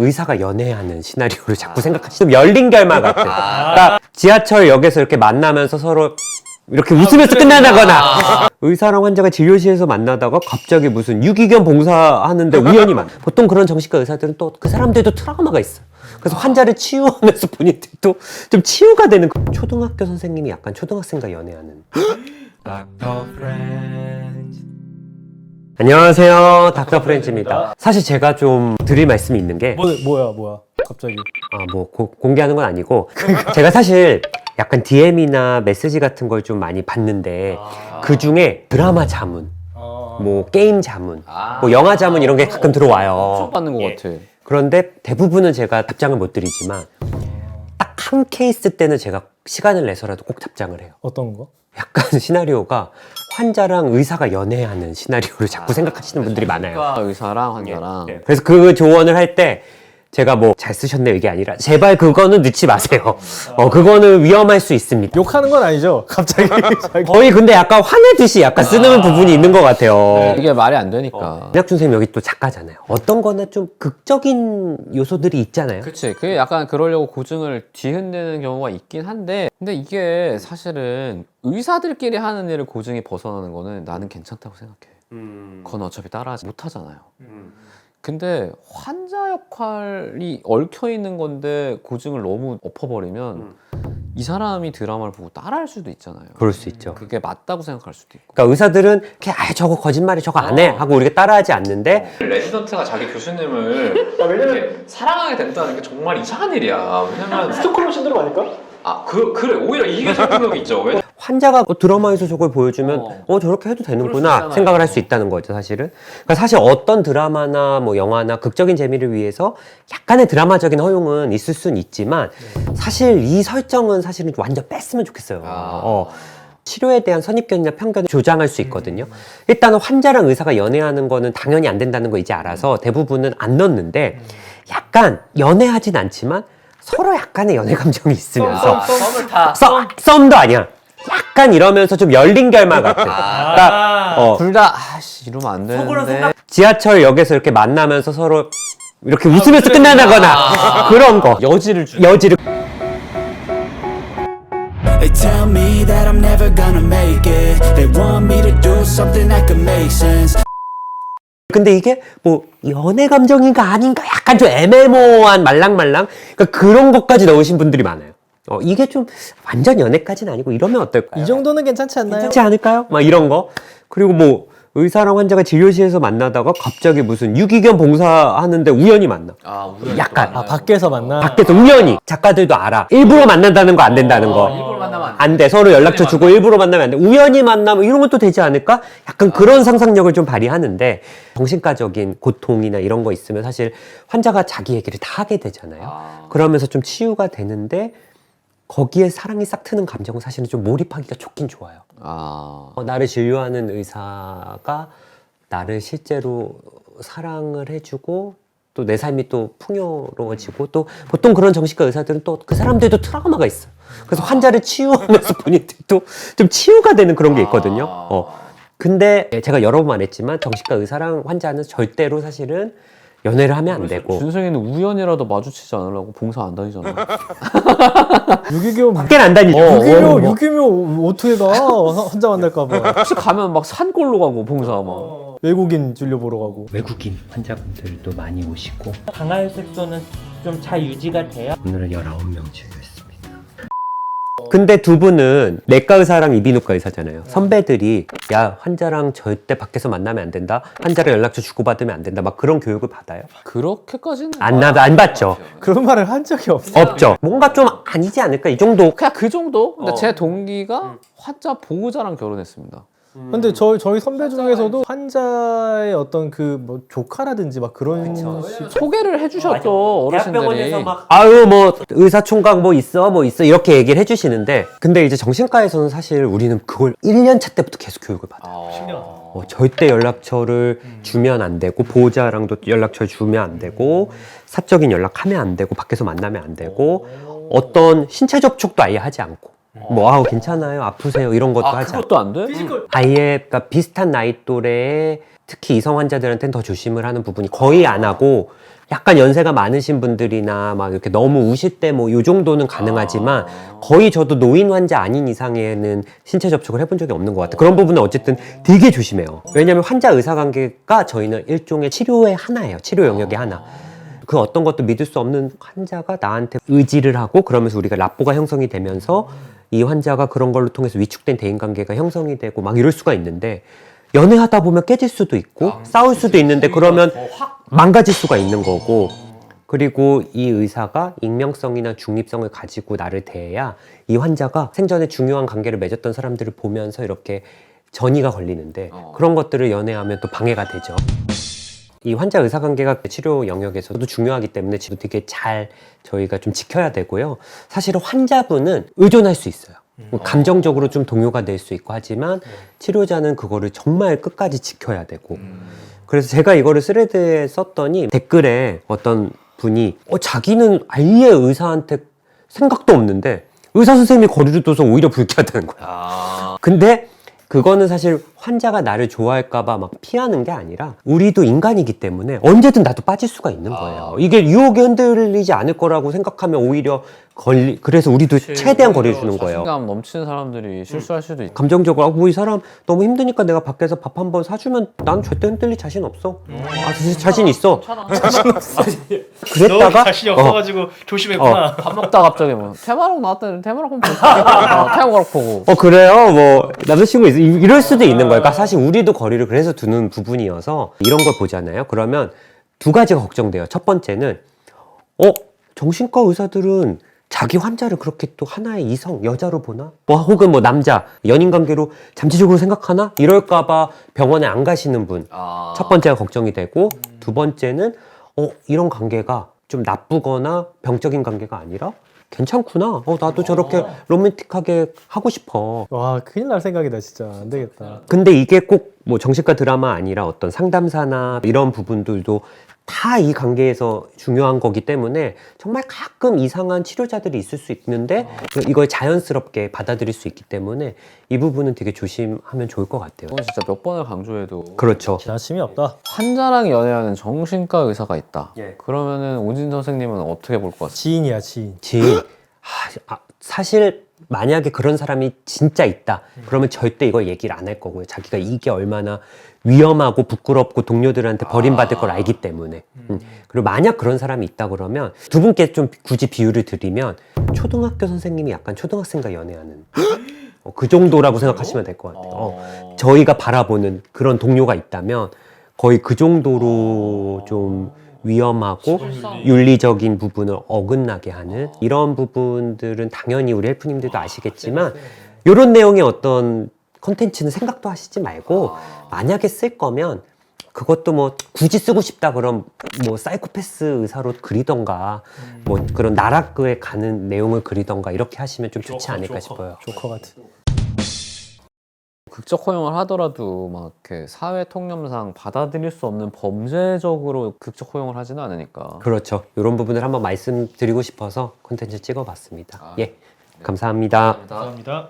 의사가 연애하는 시나리오를 자꾸 생각하시면 열린 결말 같아. 그러니까 지하철역에서 이렇게 만나면서 서로 이렇게 웃으면서 끝난다거나 의사랑 환자가 진료실에서 만나다가 갑자기 무슨 유기견 봉사하는데 우연히 만나. 보통 그런 정신과 의사들은 또 그 사람들도 트라우마가 있어. 그래서 환자를 치유하면서 본인들도 좀 치유가 되는. 초등학교 선생님이 약간 초등학생과 연애하는. 안녕하세요, 닥터 프렌즈입니다. 사실 제가 좀 드릴 말씀이 있는 게 뭐야 갑자기. 공개하는 건 아니고 제가 사실 약간 DM이나 메시지 같은 걸 좀 많이 봤는데 그 중에 드라마 자문, 뭐 게임 자문, 뭐 영화 자문 이런 게 가끔 들어와요. 받는 것 같아. 그런데 대부분은 제가 답장을 못 드리지만 딱 한 케이스 때는 제가 시간을 내서라도 꼭 답장을 해요. 어떤 거? 약간 시나리오가 환자랑 의사가 연애하는 시나리오를 자꾸 생각하시는 분들이 많아요. 의사랑 환자랑. 그래서 그 조언을 할 때 제가 뭐 잘 쓰셨네요 이게 아니라 제발 그거는 넣지 마세요. 그거는 위험할 수 있습니다. 욕하는 건 아니죠? 갑자기. 거의 근데 약간 화내듯이 약간 쓰는 부분이 있는 것 같아요. 이게 말이 안 되니까. 이낙준 선생님 여기 또 작가잖아요. 어떤 거나 좀 극적인 요소들이 있잖아요. 그치. 그게 약간 그러려고 고증을 뒤흔드는 경우가 있긴 한데, 근데 이게 사실은 의사들끼리 하는 일을 고증이 벗어나는 거는 나는 괜찮다고 생각해. 그건 어차피 따라하지 못하잖아요. 근데 환자 역할이 얽혀 있는 건데 고증을 너무 엎어버리면 이 사람이 드라마를 보고 따라할 수도 있잖아요. 그럴 수 있죠. 그게 맞다고 생각할 수도 있고. 그러니까 의사들은 그냥 저거 거짓말이 저거 안 해 하고 우리가 따라하지 않는데 레지던트가 자기 교수님을 이렇게 사랑하게 된다는 게 정말 이상한 일이야. 왜냐면 스톡홀름 신드롬 아닐까? 그래 오히려 이게 설득력이 있죠. 왜? 환자가 드라마에서 저걸 보여주면 저렇게 해도 되는구나 생각을 할 수 있다는 거죠 사실은. 그러니까 사실 어떤 드라마나 뭐 영화나 극적인 재미를 위해서 약간의 드라마적인 허용은 있을 수는 있지만 사실 이 설정은 사실은 완전 뺐으면 좋겠어요. 치료에 대한 선입견이나 편견을 조장할 수 있거든요. 일단은 환자랑 의사가 연애하는 거는 당연히 안 된다는 거 이제 알아서 대부분은 안 넣는데 약간 연애하진 않지만 서로 약간의 연애 감정이 있으면서 썸을 타. 썸도 아니야. 약간 이러면서 좀 열린 결말 같아. 그러니까 둘 다 이러면 안 되는데. 지하철역에서 이렇게 만나면서 서로 이렇게 웃으면서 끝난다거나 그런 거. 여지를. They tell me that I'm never gonna make it. They want me to do something that could make sense. 근데 이게 뭐 연애 감정인가 아닌가 약간 좀 애매모호한 말랑말랑 그러니까 그런 것까지 넣으신 분들이 많아요. 이게 좀 완전 연애까지는 아니고 이러면 어떨까요? 이 정도는 괜찮지 않나요? 괜찮지 않을까요? 막 이런 거. 그리고 뭐 의사랑 환자가 진료실에서 만나다가 갑자기 무슨 유기견 봉사하는데 우연히 만나. 약간 밖에서 만나. 밖에서 우연히. 작가들도 알아. 일부러 만난다는 거 안 된다는 거. 일부러 만나면 안 돼. 서로 연락처 주고 일부러 만나면 안 돼. 우연히 만나면 이런 것도 되지 않을까? 약간 그런 상상력을 좀 발휘하는데 정신과적인 고통이나 이런 거 있으면 사실 환자가 자기 얘기를 다 하게 되잖아요. 그러면서 좀 치유가 되는데 거기에 사랑이 싹 트는 감정은 사실은 좀 몰입하기가 좋긴 좋아요. 나를 진료하는 의사가 나를 실제로 사랑을 해주고 또 내 삶이 또 풍요로워지고 또 보통 그런 정신과 의사들은 또 그 사람들도 트라우마가 있어요. 그래서 환자를 치유하면서 본인들도 좀 치유가 되는 그런 게 있거든요. 근데 제가 여러 번 말했지만 정신과 의사랑 환자는 절대로 사실은 연애를 하면 안 되고 준승이는 우연이라도 마주치지 않으려고 봉사 안 다니잖아. 유기견. 밖에는 안 다니죠. 유기묘 어떻게 가? 환자 만날까봐. 혹시 가면 막 산골로 가고 봉사 막. 외국인 진료 보러 가고. 외국인 환자분들도 많이 오시고 강화혈 색소는 좀 잘 유지가 돼요? 오늘은 19명 진료했습니다. 근데 두 분은 내과 의사랑 이비인후과 의사잖아요. 선배들이 야 환자랑 절대 밖에서 만나면 안 된다. 환자랑 연락처 주고받으면 안 된다. 막 그런 교육을 받아요? 그렇게까지는 안 받죠. 그런 말을 한 적이 없어. 없죠. 뭔가 좀 아니지 않을까? 이 정도. 그냥 그 정도? 근데 제 동기가 환자 보호자랑 결혼했습니다. 근데 저희 선배 중에서도 환자의 어떤 그 뭐 조카라든지 막 그런 식. 소개를 해주셨죠, 어르신들이. 대학병원에서 막 아유 뭐 의사총각 뭐 있어 이렇게 얘기를 해주시는데 근데 이제 정신과에서는 사실 우리는 그걸 1년차 때부터 계속 교육을 받아요. 절대 연락처를 주면 안 되고 보호자랑도 연락처를 주면 안 되고 사적인 연락하면 안 되고 밖에서 만나면 안 되고 어떤 신체 접촉도 아예 하지 않고 뭐 아우 괜찮아요, 아프세요 이런 것도 아 하지 그것도 안 돼? 아예 그러니까 비슷한 나이 또래의 특히 이성 환자들한테는 더 조심을 하는 부분이 거의 안 하고 약간 연세가 많으신 분들이나 막 이렇게 너무 우실 때 뭐 요 정도는 가능하지만 거의 저도 노인 환자 아닌 이상에는 신체 접촉을 해본 적이 없는 것 같아요. 그런 부분은 어쨌든 되게 조심해요. 왜냐하면 환자 의사 관계가 저희는 일종의 치료의 하나예요. 치료 영역의 하나. 그 어떤 것도 믿을 수 없는 환자가 나한테 의지를 하고 그러면서 우리가 라포가 형성이 되면서 이 환자가 그런 걸로 통해서 위축된 대인관계가 형성이 되고 막 이럴 수가 있는데 연애하다 보면 깨질 수도 있고 싸울 수도 있는데 그러면 망가질 수가 있는 거고 그리고 이 의사가 익명성이나 중립성을 가지고 나를 대해야 이 환자가 생전에 중요한 관계를 맺었던 사람들을 보면서 이렇게 전이가 걸리는데 그런 것들을 연애하면 또 방해가 되죠. 이 환자 의사 관계가 치료 영역에서도 중요하기 때문에 지금 되게 잘 저희가 좀 지켜야 되고요. 사실은 환자분은 의존할 수 있어요. 뭐 감정적으로 좀 동요가 될 수 있고 하지만 치료자는 그거를 정말 끝까지 지켜야 되고 그래서 제가 이거를 스레드에 썼더니 댓글에 어떤 분이 자기는 아예 의사한테 생각도 없는데 의사 선생님이 거리를 둬서 오히려 불쾌하다는 거야. 근데 그거는 사실 환자가 나를 좋아할까봐 막 피하는 게 아니라 우리도 인간이기 때문에 언제든 나도 빠질 수가 있는 거예요. 이게 유혹에 흔들리지 않을 거라고 생각하면 오히려 그래서 우리도 최대한 거리를 두는 거예요. 자신감 넘치는 사람들이 실수할 수도 있다. 감정적으로 뭐 이 사람 너무 힘드니까 내가 밖에서 밥 한 번 사주면 난 절대 흔들릴 자신 없어. 진짜 자신 있어. 그랬다가 자신이 없어가지고 조심했구나. 밥 먹다 갑자기 뭐 테마록 나왔다 테마록 보면 테마록 보고 그래요? 뭐 남자친구 있어? 이럴 수도 있는 거예요. 그러니까 사실 우리도 거리를 그래서 두는 부분이어서 이런 걸 보잖아요. 그러면 두 가지가 걱정돼요. 첫 번째는 정신과 의사들은 자기 환자를 그렇게 또 하나의 이성, 여자로 보나? 뭐 혹은 뭐 남자, 연인 관계로 잠재적으로 생각하나? 이럴까봐 병원에 안 가시는 분. 첫 번째가 걱정이 되고 두 번째는 이런 관계가 좀 나쁘거나 병적인 관계가 아니라 괜찮구나. 나도 저렇게 로맨틱하게 하고 싶어. 와 큰일 날 생각이다 진짜. 안 되겠다. 근데 이게 꼭 뭐 정신과 드라마 아니라 어떤 상담사나 이런 부분들도 다 이 관계에서 중요한 거기 때문에 정말 가끔 이상한 치료자들이 있을 수 있는데 이걸 자연스럽게 받아들일 수 있기 때문에 이 부분은 되게 조심하면 좋을 것 같아요. 이건 진짜 몇 번을 강조해도 그렇죠. 지나침이 없다. 환자랑 연애하는 정신과 의사가 있다. 예. 그러면은 오진 선생님은 어떻게 볼 것 같아요? 지인이야 지인. 사실 만약에 그런 사람이 진짜 있다 그러면 절대 이걸 얘기를 안 할 거고요. 자기가 이게 얼마나 위험하고 부끄럽고 동료들한테 버림받을 걸 알기 때문에 그리고 만약 그런 사람이 있다 그러면 두 분께 좀 굳이 비유를 드리면 초등학교 선생님이 약간 초등학생과 연애하는 그 정도라고 생각하시면 될 것 같아요. 저희가 바라보는 그런 동료가 있다면 거의 그 정도로 좀 위험하고 윤리적인 부분을 어긋나게 하는 이런 부분들은 당연히 우리 헬프님들도 아시겠지만 이런 내용의 어떤 컨텐츠는 생각도 하시지 말고 만약에 쓸 거면 그것도 뭐 굳이 쓰고 싶다 그럼 뭐 사이코패스 의사로 그리던가 뭐 그런 나락에 가는 내용을 그리던가 이렇게 하시면 좀 좋지 않을까 싶어요. 조커 같은. 극적 허용을 하더라도 막 이렇게 사회 통념상 받아들일 수 없는 범죄적으로 극적 허용을 하지는 않으니까. 그렇죠. 이런 부분을 한번 말씀드리고 싶어서 콘텐츠 찍어봤습니다. 예, 감사합니다. 감사합니다.